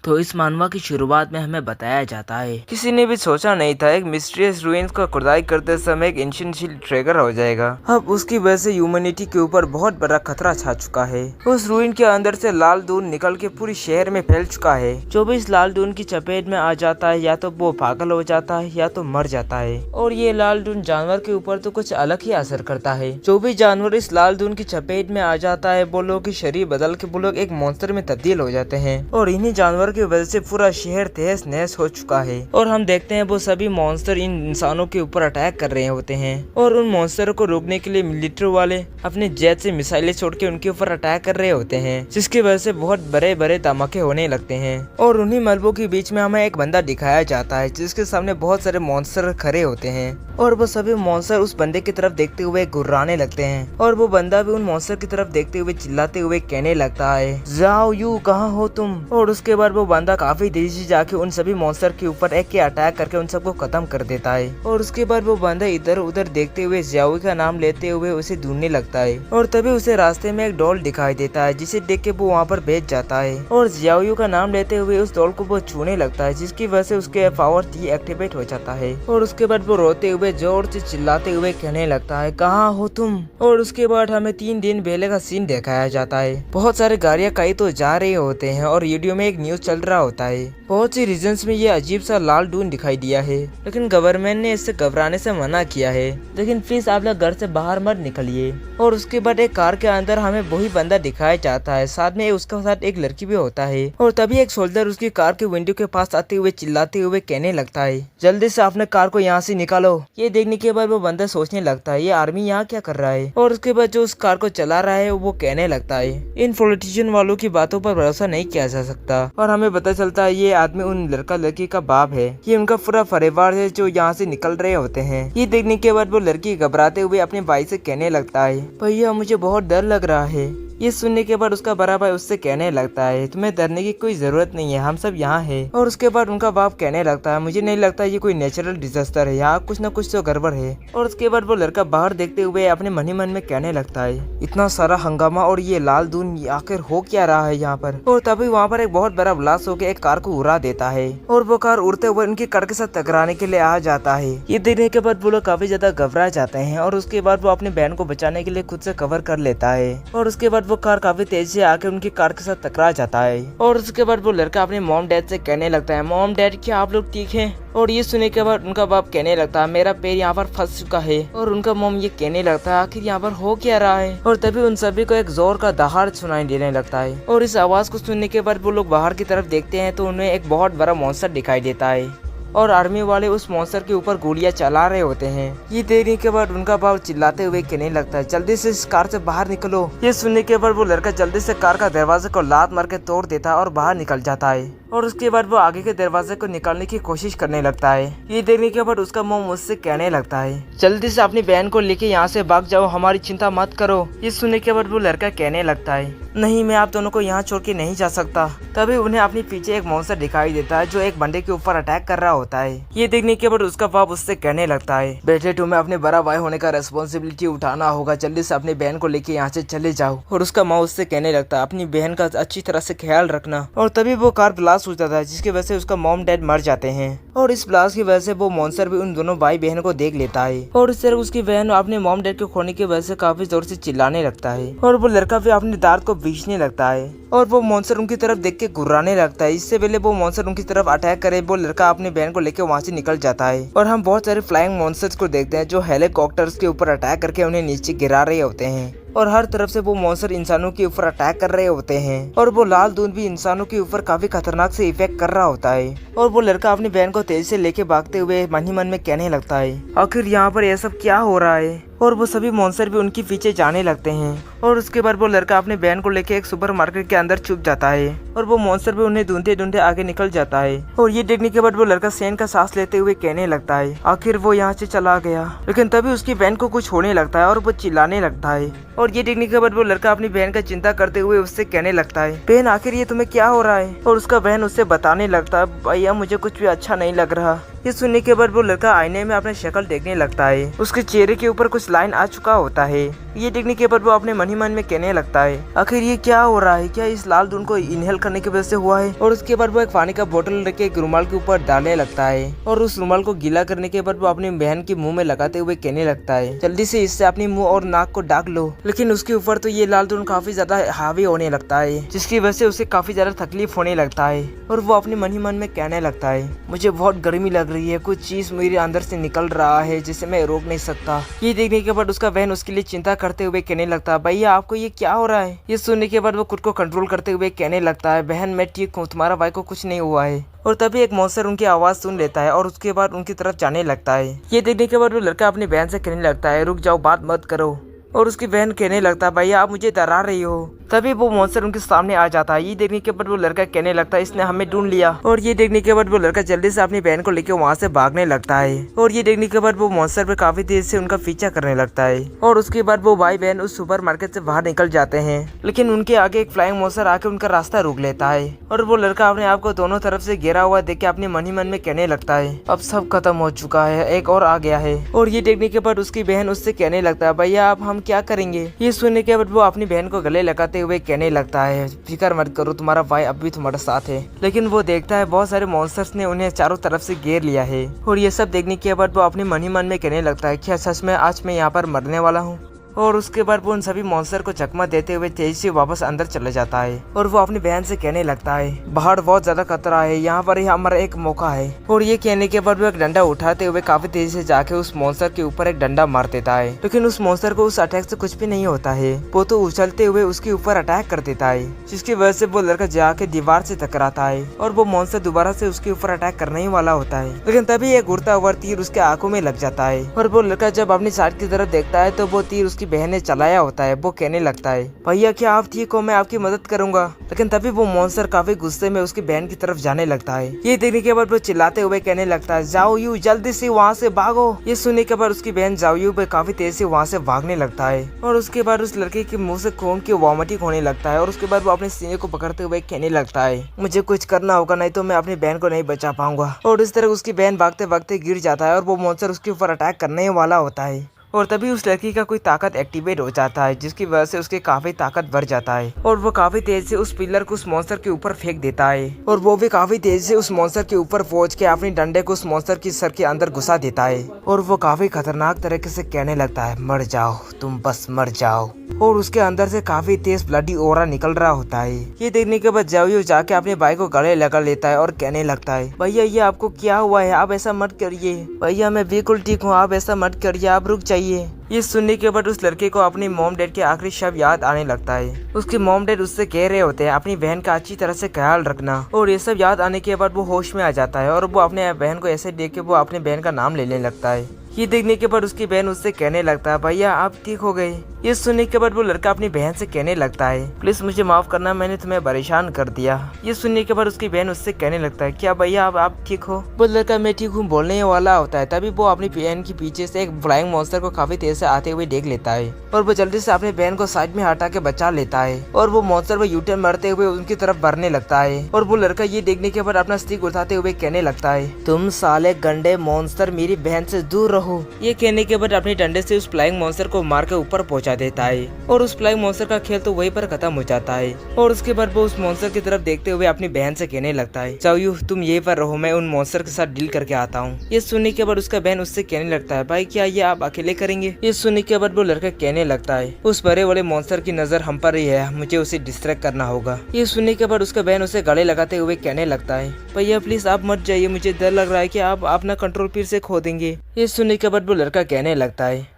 तो इस मानवा की शुरुआत में हमें बताया जाता है किसी ने भी सोचा नहीं था एक मिस्टीरियस रूइंस का खुदाई करते समय एक एंशिएंट शील्ड ट्रिगर हो जाएगा। अब उसकी वजह से ह्यूमैनिटी के ऊपर बहुत बड़ा खतरा छा चुका है। उस रूइन के अंदर से लाल दून निकल के पूरी शहर में फैल चुका है। जो भी इस लाल दून की चपेट में आ जाता है या तो वो पागल हो जाता है या तो मर जाता है। और ये लाल दून जानवर के ऊपर तो कुछ अलग ही असर करता है। जो भी जानवर इस लाल दून की चपेट में आ जाता है वो लोग की शरीर बदल के वो लोग एक मॉन्स्टर में तब्दील हो जाते हैं। और इन्हीं जानवर की वजह से पूरा शहर तहस नहस हो चुका है। और हम देखते हैं वो सभी मॉन्स्टर इन इंसानों के ऊपर अटैक कर रहे होते हैं। और उन मॉन्स्टर को रोकने के लिए मिलिट्री वाले अपने जेट से मिसाइलें छोड़ के उनके ऊपर अटैक कर रहे होते हैं, जिसकी वजह से बहुत बड़े बड़े धमाके होने लगते हैं। और उन्हीं मलबों के बीच में हमें एक बंदा दिखाया जाता है जिसके सामने बहुत सारे मॉन्स्टर खड़े होते हैं। और वो सभी मॉन्स्टर उस बंदे की तरफ देखते हुए गुर्राने लगते हैं। और वो बंदा भी उन मॉन्स्टर की तरफ देखते हुए चिल्लाते हुए कहने लगता है, जाओ यू कहाँ हो तुम। और उसके बाद वो बंदा काफी तेजी से जाके उन सभी मॉन्स्टर के ऊपर एक के अटैक करके उन सबको खत्म कर देता है। और उसके बाद वो बंदा इधर उधर देखते हुए जियाओ का नाम लेते हुए उसे ढूंढने लगता है। और तभी उसे रास्ते में एक डॉल दिखाई देता है जिसे देख के वो वहाँ पर बैठ जाता है। और जियाओ का नाम लेते हुए उस डॉल को वो छूने लगता है, जिसकी वजह से उसके पावर डीएक्टिवेट हो जाता है। और उसके बाद वो रोते हुए जोर से चिल्लाते हुए कहने लगता है, कहाँ हो तुम। और उसके बाद हमें 3 दिन पहले का सीन दिखाया जाता है। बहुत सारे गाड़ियां कहीं तो जा रहे होते हैं और रेडियो में एक न्यूज चल रहा होता है। बहुत सी रीजन्स में ये अजीब सा लाल दून दिखाई दिया है, लेकिन गवर्नमेंट ने इससे घबराने से मना किया है। लेकिन प्लीज आप लोग घर से बाहर मत निकलिए। और उसके बाद एक कार के अंदर हमें वही बंदा दिखाया जाता है, साथ में उसके साथ एक लड़की भी होता है। और तभी एक सोल्जर उसकी कार के विंडो के पास आते हुए चिल्लाते हुए कहने लगता है, जल्दी से अपने कार को यहाँ से निकालो। ये देखने के बाद वो बंदा सोचने लगता है, ये आर्मी यहाँ क्या कर रहा है। और उसके बाद जो उस कार को चला रहा है वो कहने लगता है, इन पॉलिटिशियन वालों की बातों पर भरोसा नहीं किया जा सकता। और हमें पता चलता है ये आदमी उन लड़का लड़की का बाप है। ये उनका पूरा परिवार है जो यहाँ से निकल रहे होते हैं। ये देखने के बाद वो लड़की घबराते हुए अपने भाई से कहने लगता है, भैया मुझे बहुत डर लग रहा है। ये सुनने के बाद उसका बड़ा भाई उससे कहने लगता है, तुम्हें डरने की कोई जरूरत नहीं है, हम सब यहाँ हैं। और उसके बाद उनका बाप कहने लगता है, मुझे नहीं लगता ये कोई नेचुरल डिजास्टर है, यहाँ कुछ न कुछ तो गड़बड़ है। और उसके बाद वो लड़का बाहर देखते हुए अपने मन ही मन में कहने लगता है, इतना सारा हंगामा और ये लाल दून आखिर हो क्या रहा है यहाँ पर। और तभी वहाँ पर एक बहुत बड़ा ब्लास्ट होकर एक कार को उड़ा देता है। और वो कार उड़ते हुए उनकी कार के साथ टकराने के लिए आ जाता है। ये देखने के बाद वो लोग काफी ज्यादा घबरा जाते हैं। और उसके बाद वो अपनी बहन को बचाने के लिए खुद से कवर कर लेता है। और उसके बाद वो कार काफी तेजी से आके उनकी कार के साथ टकरा जाता है। और उसके बाद वो लड़का अपने मॉम डैड से कहने लगता है, मॉम डैड क्या आप लोग ठीक हैं। और ये सुनने के बाद उनका बाप कहने लगता है, मेरा पैर यहाँ पर फंस चुका है। और उनका मॉम ये कहने लगता है, आखिर यहाँ पर हो क्या रहा है। और तभी उन सभी को एक जोर का दहाड़ सुनाई देने लगता है। और इस आवाज को सुनने के बाद वो लोग बाहर की तरफ देखते हैं तो उन्हें एक बहुत बड़ा मॉन्स्टर दिखाई देता है। और आर्मी वाले उस मॉन्स्टर के ऊपर गोलियां चला रहे होते हैं। ये देखने के बाद उनका बाप चिल्लाते हुए कहने लगता है, जल्दी से इस कार से बाहर निकलो। ये सुनने के बाद वो लड़का जल्दी से कार का दरवाजे को लात मार के तोड़ देता है और बाहर निकल जाता है। और उसके बाद वो आगे के दरवाजे को निकालने की कोशिश करने लगता है। ये देखने के बाद उसका मॉम उससे कहने लगता है, जल्दी से अपनी बहन को लेके यहाँ से भाग जाओ, हमारी चिंता मत करो। ये सुनने के बाद वो लड़का कहने लगता है, नहीं मैं आप दोनों को यहाँ छोड़ के नहीं जा सकता। तभी उन्हें अपने पीछे एक मॉन्स्टर दिखाई देता है जो एक बंदे के ऊपर अटैक कर रहा होता है। ये देखने के बाद उसका बाप उससे कहने लगता है, बेटे तुम्हें अपने बड़ा भाई होने का रेस्पॉन्सिबिलिटी उठाना होगा, जल्दी से अपनी बहन को लेके यहाँ से चले जाओ। और उसका माँ उससे कहने लगता है, अपनी बहन का अच्छी तरह से ख्याल रखना। और तभी वो कार ब्लास्ट हो जाता है जिसकी वजह से उसका मॉम डैड मर जाते हैं। और इस ब्लास्ट की वजह से वो मॉन्स्टर भी उन दोनों भाई बहन को देख लेता है। और इस तरह उसकी बहन अपने मॉम डैड को खोने की वजह से काफी जोर से चिल्लाने लगता है। और वो लड़का भी अपने दांत को बीचने लगता है। और वो मॉन्स्टर उनकी तरफ देख के गुर्राने लगता है। इससे पहले वो मॉन्स्टर उनकी तरफ अटैक करे वो लड़का अपनी बहन को लेकर वहाँ से निकल जाता है। और हम बहुत सारे फ्लाइंग मॉन्स्टर्स को देखते हैं जो हेलीकॉप्टर्स के ऊपर अटैक करके उन्हें नीचे गिरा रहे होते हैं। और हर तरफ से वो मॉन्स्टर इंसानों के ऊपर अटैक कर रहे होते हैं। और वो लाल दून भी इंसानों के ऊपर काफी खतरनाक से इफेक्ट कर रहा होता है। और वो लड़का अपनी बहन को तेजी से लेके भागते हुए मन ही मन में कहने लगता है, आखिर यहाँ पर यह सब क्या हो रहा है। और वो सभी मॉन्स्टर भी उनके पीछे जाने लगते हैं। और उसके बाद वो लड़का अपनी बहन को लेके एक सुपरमार्केट के अंदर छुप जाता है। और वो मॉन्स्टर भी उन्हें ढूंढते ढूंढते आगे निकल जाता है। और ये देखने के बाद वो लड़का चैन का सांस लेते हुए कहने लगता है, आखिर वो यहाँ से चला गया। लेकिन तभी उसकी बहन को कुछ होने लगता है और वो चिल्लाने लगता है। और ये देखने के बाद वो लड़का अपनी बहन का चिंता करते हुए उससे कहने लगता है, बहन आखिर ये तुम्हें क्या हो रहा है। और उसका बहन उससे बताने लगता है, भैया मुझे कुछ भी अच्छा नहीं लग रहा। ये सुनने के बाद वो लड़का आईने में अपना शक्ल देखने लगता है। उसके चेहरे के ऊपर कुछ लाइन आ चुका होता है। ये देखने के बाद वो अपने मन ही मन में कहने लगता है, आखिर ये क्या हो रहा है, क्या इस लाल दून को इनहेल करने की वजह से हुआ है। और उसके बाद वो एक पानी का बोतल रख के एक रुमाल के ऊपर डालने लगता है और उस रुमाल को गीला करने के बाद वो अपनी बहन के मुंह में लगाते हुए कहने लगता है, जल्दी से इससे अपनी मुंह और नाक को ढक लो। लेकिन उसके ऊपर तो ये लाल दून काफी ज्यादा हावी होने लगता है, जिसकी वजह से उसे काफी ज्यादा तकलीफ होने लगता है। और वो अपने मन ही मन में कहने लगता है, मुझे बहुत गर्मी लग रही है, कुछ चीज मेरे अंदर से निकल रहा है जिसे मैं रोक नहीं सकता। ये देखने के बाद उसका बहन उसके लिए चिंता करते हुए कहने लगता है, भैया आपको ये क्या हो रहा है। ये सुनने के बाद वो खुद को कंट्रोल करते हुए कहने लगता है, बहन मैं ठीक हूँ, तुम्हारा भाई को कुछ नहीं हुआ है। और तभी एक मॉन्स्टर उनकी आवाज सुन लेता है और उसके बाद उनकी तरफ जाने लगता है। ये देखने के बाद वो लड़का अपनी बहन से कहने लगता है, रुक जाओ, बात मत करो। और उसकी बहन कहने लगता है, भैया आप मुझे डरा रही हो। तभी वो मॉन्स्टर उनके सामने आ जाता है। ये देखने के बाद वो लड़का कहने लगता है, इसने हमें ढूंढ लिया। और ये देखने के बाद वो लड़का जल्दी से अपनी बहन को लेकर वहाँ से भागने लगता है। और ये देखने के बाद वो मॉन्स्टर पे काफी देर से उनका पीछा करने लगता है। और उसके बाद वो भाई बहन उस सुपरमार्केट से बाहर निकल जाते हैं, लेकिन उनके आगे एक फ्लाइंग मॉन्स्टर आके उनका रास्ता रोक लेता है। और वो लड़का अपने आप को दोनों तरफ से घेरा हुआ देख के अपने मन ही मन में कहने लगता है, अब सब खत्म हो चुका है, एक और आ गया है। और ये देखने के बाद उसकी बहन उससे कहने लगता है, भैया अब हम क्या करेंगे। ये सुनने के बाद वो अपनी बहन को गले लगाते हुए कहने लगता है, फिक्र मत करो, तुम्हारा भाई अब भी तुम्हारे साथ है। लेकिन वो देखता है बहुत सारे मॉन्स्टर्स ने उन्हें चारों तरफ से घेर लिया है। और ये सब देखने के बाद वो अपने मन ही मन में कहने लगता है, क्या सच में आज मैं यहाँ पर मरने वाला हूँ। और उसके बाद वो उन सभी मॉन्स्टर को चकमा देते हुए तेजी से वापस अंदर चले जाता है। और वो अपनी बहन से कहने लगता है, बाहर बहुत ज्यादा खतरा है, यहाँ पर ही हमारा एक मौका है। और ये कहने के बाद वो एक डंडा उठाते हुए काफी तेजी से जाके उस मॉन्स्टर के ऊपर एक डंडा मार देता है। लेकिन उस मॉन्स्टर को उस अटैक से कुछ भी नहीं होता है, वो तो उछलते हुए उसके ऊपर अटैक कर देता है, जिसकी वजह से वो लड़का जाके दीवार से टकराता है। और वो मॉन्स्टर दोबारा से उसके ऊपर अटैक करने ही वाला होता है, लेकिन तभी एक उड़ता हुआ तीर उसके आंखों में लग जाता है। और वो लड़का जब अपनी साइड की तरफ देखता है तो वो तीर उसकी बहन ने चलाया होता है। वो कहने लगता है, भैया क्या आप ठीक हो, मैं आपकी मदद करूंगा। लेकिन तभी वो मॉन्स्टर काफी गुस्से में उसकी बहन की तरफ जाने लगता है। ये देखने के बाद वो चिल्लाते हुए कहने लगता है, जाओ यू, जल्दी से वहाँ से भागो। ये सुनने के बाद उसकी बहन जाओ पे काफी तेज से वहाँ से भागने लगता है। और उसके बाद उस लड़के के मुंह से खून की वॉमिटिंग होने लगता है। और उसके बाद वो अपने सीने को पकड़ते हुए कहने लगता है, मुझे कुछ करना होगा, नहीं तो मैं अपनी बहन को नहीं बचा पाऊंगा। और इस तरह उसकी बहन भागते भागते गिर जाता है और वो मॉन्स्टर उसके ऊपर अटैक करने वाला होता है। और तभी उस लड़की का कोई ताकत एक्टिवेट हो जाता है, जिसकी वजह से उसके काफी ताकत बढ़ जाता है। और वो काफी तेज से उस पिलर को उस मॉन्स्टर के ऊपर फेंक देता है। और वो भी काफी तेज से उस मॉन्स्टर के ऊपर पहुंच के अपनी डंडे को उस मॉन्स्टर की सर के अंदर घुसा देता है। और वो काफी खतरनाक तरीके से कहने लगता है, मर जाओ, तुम बस मर जाओ। और उसके अंदर से काफी तेज ब्लडी ओरा निकल रहा होता है। ये देखने के बाद जाओ जाके अपने भाई को गले लगा लेता है और कहने लगता है, भैया ये आपको क्या हुआ है, आप ऐसा मत करिए। भैया मैं बिल्कुल ठीक हूँ, आप ऐसा मत करिए, आप रुक जाइए। ये सुनने के बाद उस लड़के को अपनी मॉम डैड के आखिरी शब्द याद आने लगता है। उसकी मॉम डैड उससे कह रहे होते हैं, अपनी बहन का अच्छी तरह से ख्याल रखना। और ये सब याद आने के बाद वो होश में आ जाता है और वो अपने बहन को ऐसे देख के वो अपने बहन का नाम लेने लगता है। ये देखने के बाद उसकी बहन उससे कहने लगता है, भैया आप ठीक हो गए। ये सुनने के बाद वो लड़का अपनी बहन से कहने लगता है, प्लीज मुझे माफ करना, मैंने तुम्हें परेशान कर दिया। ये सुनने के बाद उसकी बहन उससे कहने लगता है, क्या भैया आप ठीक हो। वो लड़का मैं ठीक हूँ बोलने वाला होता है, तभी वो अपनी बहन के पीछे से एक फ्लाइंग मॉन्स्टर को काफी तेज से आते हुए देख लेता है। और वो जल्दी से अपनी बहन को साइड में हटा के बचा लेता है। और वो मॉन्स्टर वो यूटर्न मारते हुए उनकी तरफ बढ़ने लगता है। और वो लड़का ये देखने के बाद अपना स्टिक उठाते हुए कहने लगता है, तुम साले गंडे मॉन्स्टर, मेरी बहन से दूर रहो। ये कहने के बाद अपने डंडे से उस फ्लाइंग मॉन्स्टर को मार के ऊपर पहुंचा देता है। और उस फ्लाइंग मॉन्स्टर का खेल तो वहीं पर खत्म हो जाता है। और उसके बाद वो उस मॉन्स्टर की तरफ देखते हुए अपनी बहन से कहने लगता है, चाओ तुम यहीं पर रहो, मैं उन मॉन्स्टर के साथ डील करके आता हूँ। ये सुनने के बाद उसका बहन उससे कहने लगता है, भाई क्या ये आप अकेले करेंगे। ये सुनने के बाद वो लड़का कहने लगता है, उस बड़े वाले मॉन्स्टर की नजर हम पर ही है, मुझे उसे डिस्ट्रैक्ट करना होगा। ये सुनने के बाद उसका बहन उसे गले लगाते हुए कहने लगता है, भैया प्लीज आप मत जाइए, मुझे डर लग रहा है कि आप अपना कंट्रोल फिर से खो देंगे। ये सुनने के बाद वो लड़का कहने लगता है,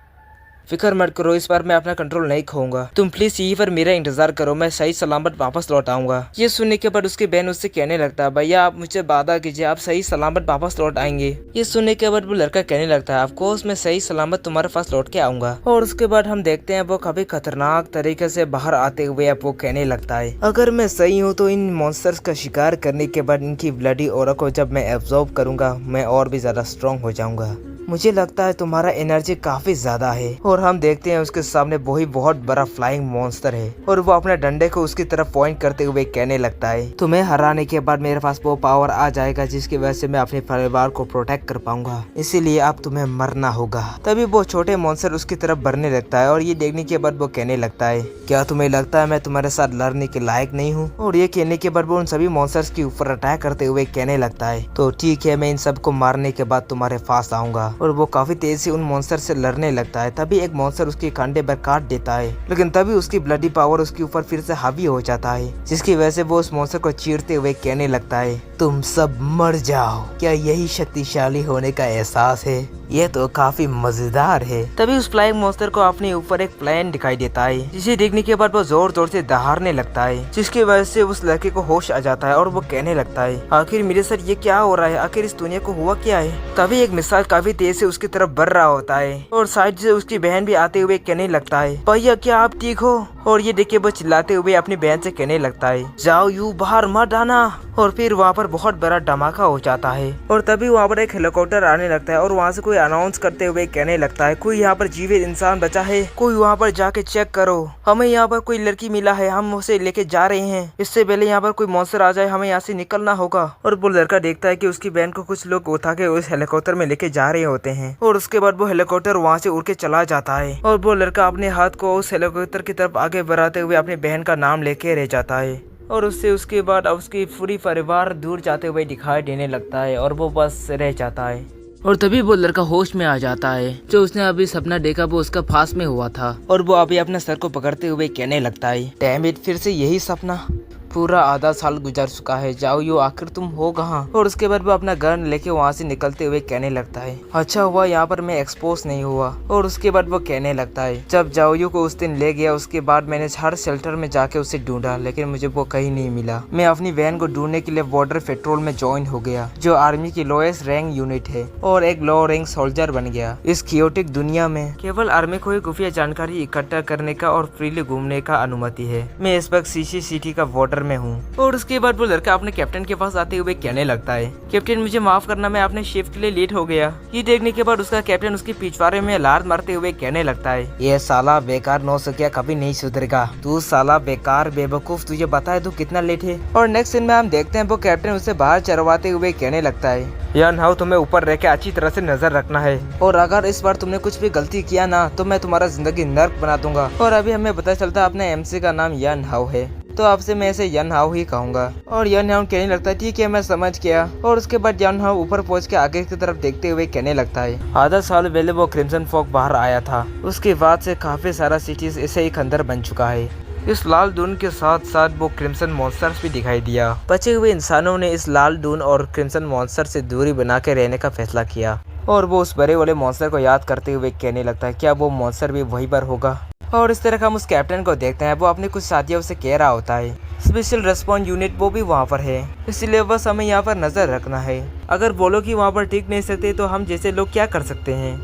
फिक्र मत करो, इस बार मैं अपना कंट्रोल नहीं खोऊंगा, तुम प्लीज यहीं पर मेरा इंतजार करो, मैं सही सलामत वापस लौट आऊंगा। ये सुनने के बाद उसकी बहन उससे कहने लगता है, भैया आप मुझे वादा कीजिए आप सही सलामत वापस लौट आएंगे। ये सुनने के बाद वो लड़का कहने लगता है, ऑफ कोर्स मैं सही सलामत तुम्हारे पास लौट के आऊंगा। और उसके बाद हम देखते हैं वो काफी खतरनाक तरीके से बाहर आते हुए अब वो कहने लगता है, अगर मैं सही हूँ तो इन मॉन्स्टर्स का शिकार करने के बाद इनकी ब्लडी ऑरा को जब मैं एब्जॉर्ब करूंगा, मैं और भी ज्यादा स्ट्रॉन्ग हो जाऊंगा। मुझे लगता है तुम्हारा एनर्जी काफी ज्यादा है। और हम देखते हैं उसके सामने वही बहुत बड़ा फ्लाइंग मॉन्स्टर है और वो अपने डंडे को उसकी तरफ पॉइंट करते हुए कहने लगता है, तुम्हें हराने के बाद मेरे पास वो पावर आ जाएगा जिसकी वजह से मैं अपने परिवार को प्रोटेक्ट कर पाऊंगा, इसीलिए अब तुम्हें मरना होगा। तभी वो छोटे मॉन्स्टर उसकी तरफ बढ़ने लगता है और ये देखने के बाद वो कहने लगता है, क्या तुम्हें लगता है मैं तुम्हारे साथ लड़ने के लायक नहीं हूँ? और ये कहने के बाद वो उन सभी मॉन्स्टर्स के ऊपर अटैक करते हुए कहने लगता है, तो ठीक है, मैं इन सबको मारने के बाद तुम्हारे पास आऊंगा। और वो काफी तेज से उन मॉन्स्टर से लड़ने लगता है। तभी एक मॉन्स्टर उसके कांधे पर काट देता है, लेकिन तभी उसकी ब्लडी पावर उसके ऊपर फिर से हावी हो जाता है, जिसकी वजह से वो उस मॉन्स्टर को चीरते हुए कहने लगता है, तुम सब मर जाओ। क्या यही शक्तिशाली होने का एहसास है? ये तो काफी मजेदार है। तभी उस फ्लाइंग मॉन्स्टर को अपने ऊपर एक प्लेन दिखाई देता है, जिसे देखने के बाद वो जोर जोर से दहाड़ने लगता है, जिसकी वजह से उस लड़के को होश आ जाता है और वो कहने लगता है, आखिर मेरे साथ ये क्या हो रहा है? आखिर इस दुनिया को हुआ क्या है? तभी एक मिसाइल काफी तेज से उसकी तरफ बढ़ रहा होता है और साइड से उसकी बहन भी आते हुए कहने लगता है, भैया क्या आप ठीक हो? और ये देख के वो चिल्लाते हुए अपनी बहन से कहने लगता है, जाओ यू बाहर मत आना। और फिर वहाँ पर बहुत बड़ा धमाका हो जाता है और तभी वहाँ पर एक हेलीकॉप्टर आने लगता है और वहाँ से कोई अनाउंस करते हुए कहने लगता है, कोई यहाँ पर जीवित इंसान बचा है, कोई वहाँ पर जाके चेक करो, हमें यहाँ पर कोई लड़की मिला है, हम उसे लेके जा रहे हैं, इससे पहले यहाँ पर कोई मॉन्स्टर आ जाए, हमें यहाँ से निकलना होगा। और वो लड़का देखता है कि उसकी बहन को कुछ लोग उठा के उस हेलीकॉप्टर में लेके जा रहे होते हैं और उसके बाद वो हेलीकॉप्टर वहाँ से उड़ के चला जाता है और वो लड़का अपने हाथ को उस हेलीकॉप्टर की तरफ आगे बढ़ाते हुए अपनी बहन का नाम लेके रह जाता है और उसके बाद उसकी पूरी परिवार दूर जाते हुए दिखाई देने लगता है और वो बस रह जाता है। और तभी वो लड़का होश में आ जाता है। जो उसने अभी सपना देखा वो उसका पास में हुआ था और वो अभी अपने सर को पकड़ते हुए कहने लगता है, डैम इट, फिर से यही सपना। पूरा आधा साल गुजर चुका है, जाओ यू, आखिर तुम हो कहाँ? और उसके बाद वो अपना गन लेके वहाँ से निकलते हुए कहने लगता है, अच्छा हुआ यहाँ पर मैं एक्सपोज नहीं हुआ। और उसके बाद वो कहने लगता है, जब जाओयू को उस दिन ले गया उसके बाद मैंने हर शेल्टर में जाके उसे ढूंढा, लेकिन मुझे वो कहीं नहीं मिला। मैं अपनी बहन को ढूंढने के लिए बॉर्डर पेट्रोल में ज्वाइन हो गया, जो आर्मी की लोएस्ट रैंक यूनिट है, और एक लो रैंक सोल्जर बन गया। इस क्योटिक दुनिया में केवल आर्मी को ही खुफिया जानकारी इकट्ठा करने का और फ्रीली घूमने का अनुमति है। मैं इस वक्त सीसी सिटी का बॉर्डर में हूँ। और उसके बाद वो लड़का अपने कैप्टन के पास आते हुए कहने लगता है, कैप्टन मुझे माफ करना, मैं अपने शिफ्ट के लिए लेट हो गया। ये देखने के बाद उसका कैप्टन उसके पिछवाड़े में लात मारते हुए कहने लगता है, ये साला बेकार नौसिखिया कभी नहीं सुधरेगा, तू साला बेकार बेवकूफ, तुझे पता है तू कितना लेट है। और नेक्स्ट सीन में हम देखते हैं वो कैप्टन उसे बाहर चरवाते हुए कहने लगता है, यान हाउ, तुम्हें ऊपर रह के अच्छी तरह से नजर रखना है, और अगर इस बार तुमने कुछ भी गलती किया ना तो मैं तुम्हारा जिंदगी नर्क बना दूंगा। और अभी हमें पता चलता है अपने एमसी का नाम यान हाउ है, तो आपसे मैं इसे यन हाउ ही कहूंगा। और यन हाउ कहने लगता है, ठीक है मैं समझ गया। और उसके बाद यन हाउ ऊपर पहुंच के आगे की तरफ देखते हुए कहने लगता है, आधा साल पहले वो क्रिम्सन फॉग बाहर आया था, उसके बाद से काफी सारा सिटीज ऐसे ही खंडर बन चुका है। इस लाल दून के साथ साथ वो क्रिम्सन मॉन्स्टर्स भी दिखाई दिया। बचे हुए इंसानों ने इस लाल दून और क्रिम्सन मॉन्स्टर से दूरी बना के रहने का फैसला किया और वो उस बड़े वाले मॉन्स्टर को याद करते हुए कहने लगता है, क्या वो मॉन्स्टर भी वहीं पर होगा? और इस तरह हम उस कैप्टन को देखते हैं, वो अपने कुछ साथियों से कह रहा होता है, स्पेशल रेस्पॉन्स यूनिट वो भी वहाँ पर है, इसलिए बस हमें यहाँ पर नजर रखना है। अगर बोलो कि वहाँ पर ठीक नहीं सकते तो हम जैसे लोग क्या कर सकते हैं?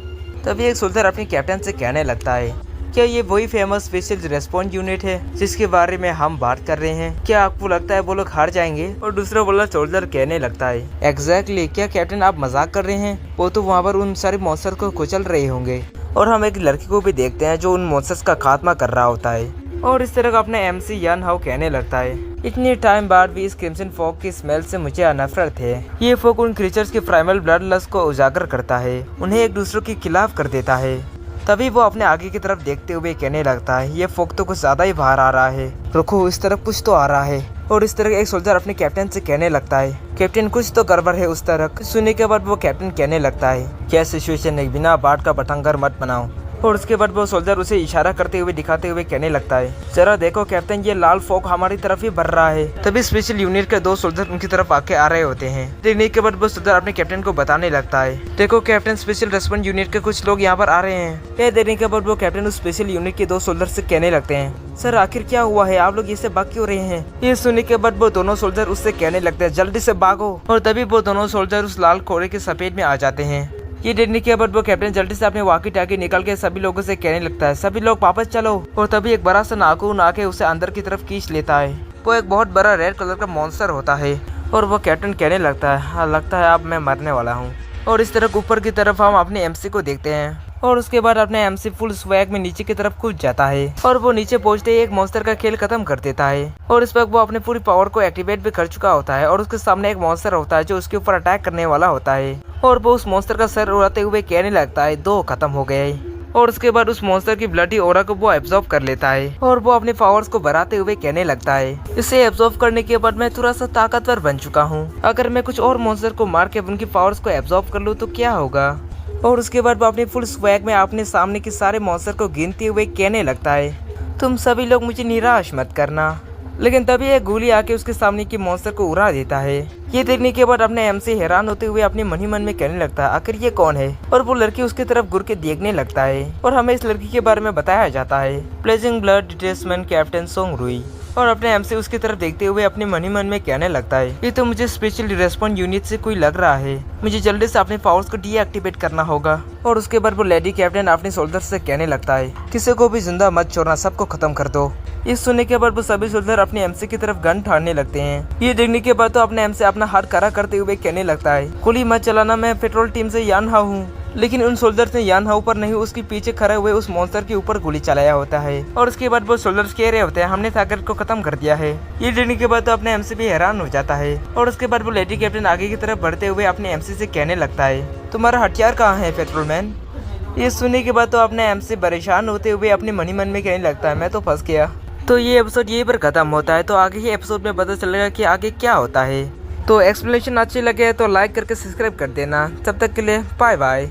तभी एक सोल्जर अपने कैप्टन से कहने लगता है, क्या ये वही फेमस स्पेशल रेस्पॉन्स यूनिट है जिसके बारे में हम बात कर रहे हैं? क्या आपको लगता है वो लोग हार जाएंगे? और दूसरा बोला सोल्जर कहने लगता है, एग्जैक्टली, क्या कैप्टन आप मजाक कर रहे हैं? वो तो वहाँ पर उन सारे मॉन्स्टर को कुचल रहे होंगे। और हम एक लड़की को भी देखते हैं जो उन मॉन्स्टर्स का खात्मा कर रहा होता है। और इस तरह का अपने एमसी यान हाउ कहने लगता है, इतने टाइम बाद भी इस क्रिम्सन फॉग की स्मेल से मुझे नफरत है। ये फॉग उन क्रीचर्स के प्राइमल ब्लड लस्ट को उजागर करता है, उन्हें एक दूसरे के खिलाफ कर देता है। तभी वो अपने आगे की तरफ देखते हुए कहने लगता है, ये फॉग तो कुछ ज्यादा ही बाहर आ रहा है, रुको इस तरफ कुछ तो आ रहा है। और इस तरह एक सोल्जर अपने कैप्टन से कहने लगता है, कैप्टन कुछ तो गड़बड़ है उस तरह। सुनने के बाद वो कैप्टन कहने लगता है, क्या सिचुएशन है, बिना बात का पतंगर मत बनाओ। और उसके बाद वो सोल्जर उसे इशारा करते हुए दिखाते हुए कहने लगता है, जरा देखो कैप्टन, ये लाल फॉग हमारी तरफ ही बढ़ रहा है। तभी स्पेशल यूनिट के दो सोल्जर उनकी तरफ आके आ रहे होते हैं। देखने के बाद वो सोल्जर अपने कैप्टन को बताने लगता है, देखो कैप्टन, स्पेशल रेस्पॉन्स यूनिट के कुछ लोग यहाँ पर आ रहे हैं। यह देखने के बाद वो कैप्टन उस स्पेशल यूनिट के दो सोल्जर से कहने लगते हैं, सर आखिर क्या हुआ है, आप लोग इससे भाग क्यों रहे हैं? ये सुनने के बाद वो दोनों सोल्जर उससे कहने लगते हैं, जल्दी से भागो। और तभी वो दोनों सोल्जर उस लाल कोरे के सफेद में आ जाते हैं। ये देखने के बाद वो कैप्टन जल्दी से अपने वाकी टाकी निकल के सभी लोगों से कहने लगता है, सभी लोग वापस चलो। और तभी एक बड़ा सा नाखून आके उसे अंदर की तरफ खींच लेता है। वो एक बहुत बड़ा रेड कलर का मॉन्स्टर होता है और वो कैप्टन कहने लगता है, हाँ लगता है अब मैं मरने वाला हूँ। और इस तरह ऊपर की तरफ हम अपने एमसी को देखते हैं और उसके बाद अपने एमसी फुल स्वैग में नीचे की तरफ कूद जाता है और वो नीचे पहुंचते ही एक मॉन्स्टर का खेल खत्म कर देता है और इस वक्त वो अपने पूरी पावर को एक्टिवेट भी कर चुका होता है और उसके सामने एक मॉन्स्टर होता है जो उसके ऊपर अटैक करने वाला होता है और वो उस मॉन्स्टर का सर उड़ाते हुए कहने लगता है 2 खत्म हो गए। और उसके बाद उस मॉन्स्टर की ब्लडी ऑरा को वो एब्जॉर्ब कर लेता है और वो अपने पावर्स को बढ़ाते हुए कहने लगता है इसे एब्जॉर्ब करने के बाद मैं थोड़ा सा ताकतवर बन चुका हूँ। अगर मैं कुछ और मॉन्स्टर को मार के उनकी पावर्स को एब्जॉर्ब कर लूँ तो क्या होगा। और उसके बाद वो अपने फुल स्वैग में अपने सामने के सारे मॉन्स्टर को गिनते हुए कहने लगता है तुम सभी लोग मुझे निराश मत करना। लेकिन तभी एक गोली आके उसके सामने के मॉन्स्टर को उड़ा देता है। ये देखने के बाद अपने एमसी हैरान होते हुए अपने मन ही मन में कहने लगता है आखिर ये कौन है। और वो लड़की उसकी तरफ घूर के देखने लगता है और हमें इस लड़की के बारे में बताया जाता है pledging blood detachment captain song रुई। और अपने एमसी उसकी तरफ देखते हुए अपने मन ही मन में कहने लगता है ये तो मुझे स्पेशल रेस्पॉन्स यूनिट से कोई लग रहा है, मुझे जल्दी से अपने पावर्स को डीएक्टिवेट करना होगा। और उसके बाद वो लेडी कैप्टन अपने सोल्जर से कहने लगता है किसी को भी जिंदा मत छोड़ना, सबको खत्म कर दो। ये सुनने के बाद वो सभी सोल्जर अपने एमसी की तरफ गन ठाड़ने लगते हैं। ये देखने के बाद तो अपने एमसी अपना हाथ खड़ा करते हुए कहने लगता है गोली मत चलाना, मैं पेट्रोल टीम से यान हाउ हूँ। लेकिन उन सोल्जर्स ने यान हाउ पर नहीं उसके पीछे खड़े हुए उस मॉन्स्टर के ऊपर गोली चलाया होता है। और उसके बाद वो सोल्जर्स कह रहे होते हैं हमने टारगेट को खत्म कर दिया है। ये देखने के बाद तो अपने एमसी भी हैरान हो जाता है। और उसके बाद वो लेडी कैप्टन आगे की तरफ बढ़ते हुए अपने एमसी से कहने लगता है तुम्हारा हथियार कहाँ है पेट्रोलमैन। ये सुनने के बाद तो अपने एमसी परेशान होते हुए अपने मन ही मन में कहने लगता है मैं तो फंस गया। तो ये एपिसोड यहीं पर खत्म होता है। तो आगे ही एपिसोड में पता चलेगा कि आगे क्या होता है। तो एक्सप्लेनेशन अच्छी लगे तो लाइक करके सब्सक्राइब कर देना। तब तक के लिए बाय बाय।